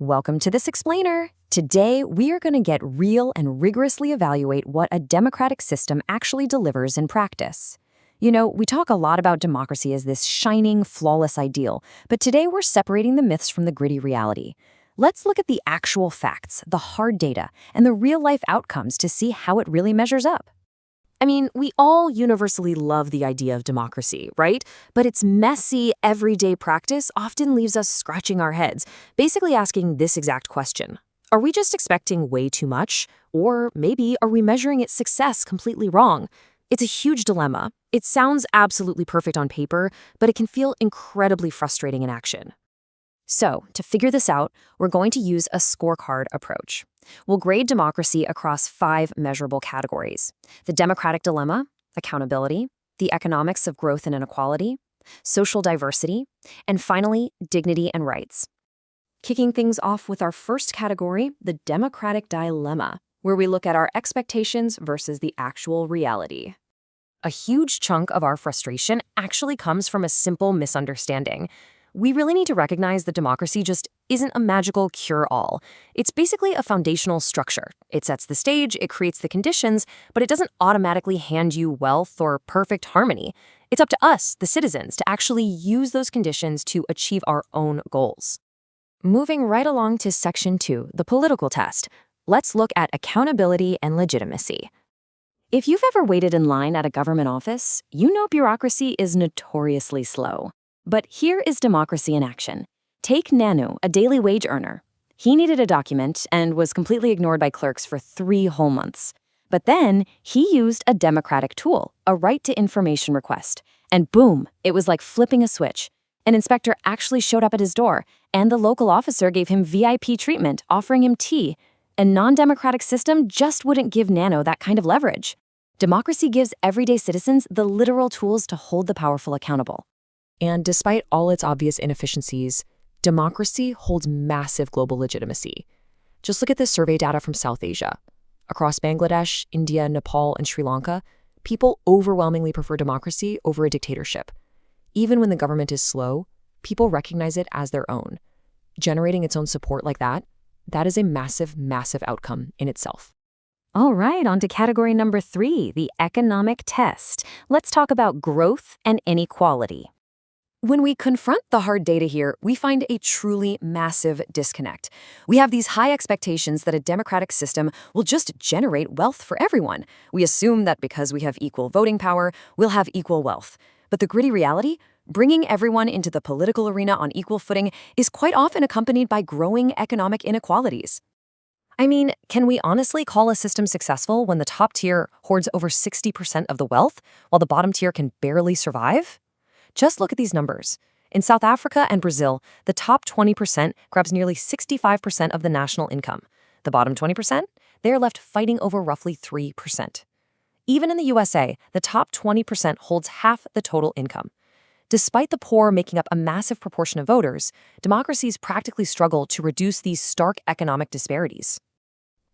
Welcome to this explainer. Today, we are going to get real and rigorously evaluate what a democratic system actually delivers in practice. You know, we talk a lot about democracy as this shining, flawless ideal, but today we're separating the myths from the gritty reality. Let's look at the actual facts, the hard data, and the real-life outcomes to see how it really measures up. I mean, we all universally love the idea of democracy, right? But its messy, everyday practice often leaves us scratching our heads, basically asking this exact question. Are we just expecting way too much? Or maybe are we measuring its success completely wrong? It's a huge dilemma. It sounds absolutely perfect on paper, but it can feel incredibly frustrating in action. So, to figure this out, we're going to use a scorecard approach. We'll grade democracy across 5 measurable categories: the democratic dilemma, accountability, the economics of growth and inequality, social diversity, and finally, dignity and rights. Kicking things off with our first category, the democratic dilemma, where we look at our expectations versus the actual reality. A huge chunk of our frustration actually comes from a simple misunderstanding. We really need to recognize that democracy just isn't a magical cure-all. It's basically a foundational structure. It sets the stage, it creates the conditions, but it doesn't automatically hand you wealth or perfect harmony. It's up to us, the citizens, to actually use those conditions to achieve our own goals. Moving right along to Section 2, the political test, let's look at accountability and legitimacy. If you've ever waited in line at a government office, you know bureaucracy is notoriously slow. But here is democracy in action. Take Nanu, a daily wage earner. He needed a document and was completely ignored by clerks for 3 whole months. But then he used a democratic tool, a right to information request. And boom, it was like flipping a switch. An inspector actually showed up at his door, and the local officer gave him VIP treatment, offering him tea. A non-democratic system just wouldn't give Nano that kind of leverage. Democracy gives everyday citizens the literal tools to hold the powerful accountable. And despite all its obvious inefficiencies, democracy holds massive global legitimacy. Just look at this survey data from South Asia. Across Bangladesh, India, Nepal, and Sri Lanka, people overwhelmingly prefer democracy over a dictatorship. Even when the government is slow, people recognize it as their own. Generating its own support like that is a massive, massive outcome in itself. All right, on to category number 3, the economic test. Let's talk about growth and inequality. When we confront the hard data here, we find a truly massive disconnect. We have these high expectations that a democratic system will just generate wealth for everyone. We assume that because we have equal voting power, we'll have equal wealth. But the gritty reality, bringing everyone into the political arena on equal footing, is quite often accompanied by growing economic inequalities. I mean, can we honestly call a system successful when the top tier hoards over 60% of the wealth, while the bottom tier can barely survive? Just look at these numbers. In South Africa and Brazil, the top 20% grabs nearly 65% of the national income. The bottom 20%, they're left fighting over roughly 3%. Even in the USA, the top 20% holds half the total income. Despite the poor making up a massive proportion of voters, democracies practically struggle to reduce these stark economic disparities.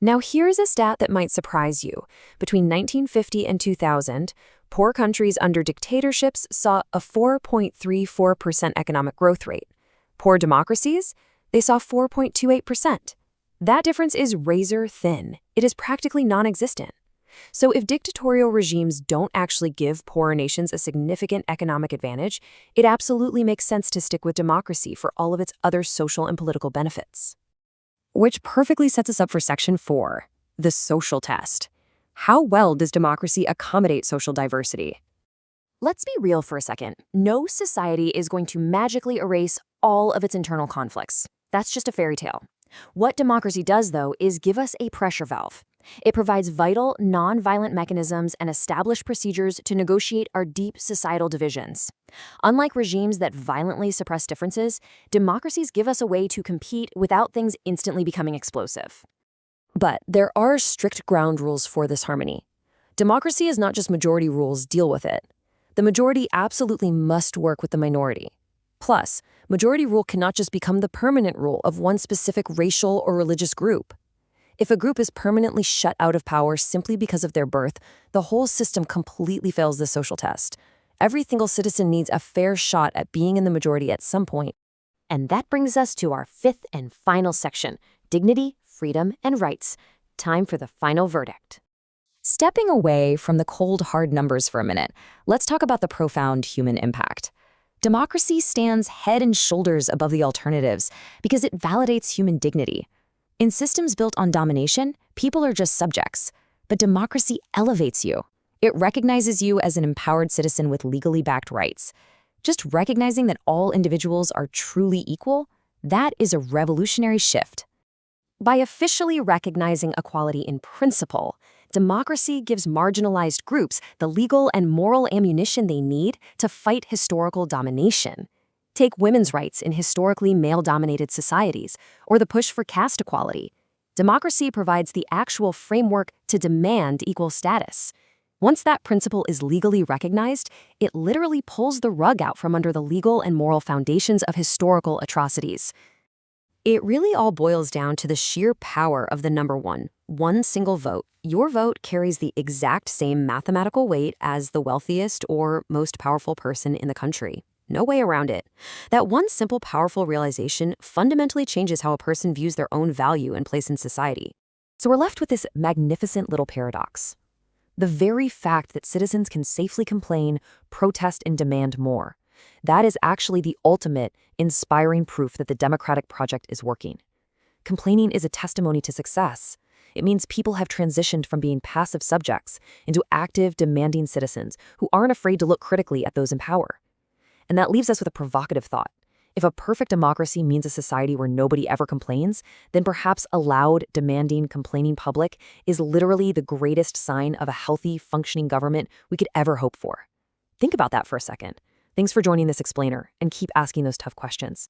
Now here's a stat that might surprise you. Between 1950 and 2000, poor countries under dictatorships saw a 4.34% economic growth rate. Poor democracies, they saw 4.28%. That difference is razor thin. It is practically non-existent. So if dictatorial regimes don't actually give poorer nations a significant economic advantage, it absolutely makes sense to stick with democracy for all of its other social and political benefits. Which perfectly sets us up for Section 4, the social test. How well does democracy accommodate social diversity? Let's be real for a second. No society is going to magically erase all of its internal conflicts. That's just a fairy tale. What democracy does, though, is give us a pressure valve. It provides vital, non-violent mechanisms and established procedures to negotiate our deep societal divisions. Unlike regimes that violently suppress differences, democracies give us a way to compete without things instantly becoming explosive. But there are strict ground rules for this harmony. Democracy is not just majority rules, deal with it. The majority absolutely must work with the minority. Plus, majority rule cannot just become the permanent rule of one specific racial or religious group. If a group is permanently shut out of power simply because of their birth, the whole system completely fails the social test. Every single citizen needs a fair shot at being in the majority at some point. And that brings us to our fifth and final section, dignity, freedom, and rights. Time for the final verdict. Stepping away from the cold, hard numbers for a minute, let's talk about the profound human impact. Democracy stands head and shoulders above the alternatives because it validates human dignity. In systems built on domination, people are just subjects, but democracy elevates you. It recognizes you as an empowered citizen with legally backed rights. Just recognizing that all individuals are truly equal, that is a revolutionary shift. By officially recognizing equality in principle, democracy gives marginalized groups the legal and moral ammunition they need to fight historical domination. Take women's rights in historically male-dominated societies, or the push for caste equality. Democracy provides the actual framework to demand equal status. Once that principle is legally recognized, it literally pulls the rug out from under the legal and moral foundations of historical atrocities. It really all boils down to the sheer power of the number one single vote. Your vote carries the exact same mathematical weight as the wealthiest or most powerful person in the country. No way around it. That one simple, powerful realization fundamentally changes how a person views their own value and place in society. So we're left with this magnificent little paradox. The very fact that citizens can safely complain, protest, and demand more. That is actually the ultimate, inspiring proof that the democratic project is working. Complaining is a testimony to success. It means people have transitioned from being passive subjects into active, demanding citizens who aren't afraid to look critically at those in power. And that leaves us with a provocative thought. If a perfect democracy means a society where nobody ever complains, then perhaps a loud, demanding, complaining public is literally the greatest sign of a healthy, functioning government we could ever hope for. Think about that for a second. Thanks for joining this explainer, and keep asking those tough questions.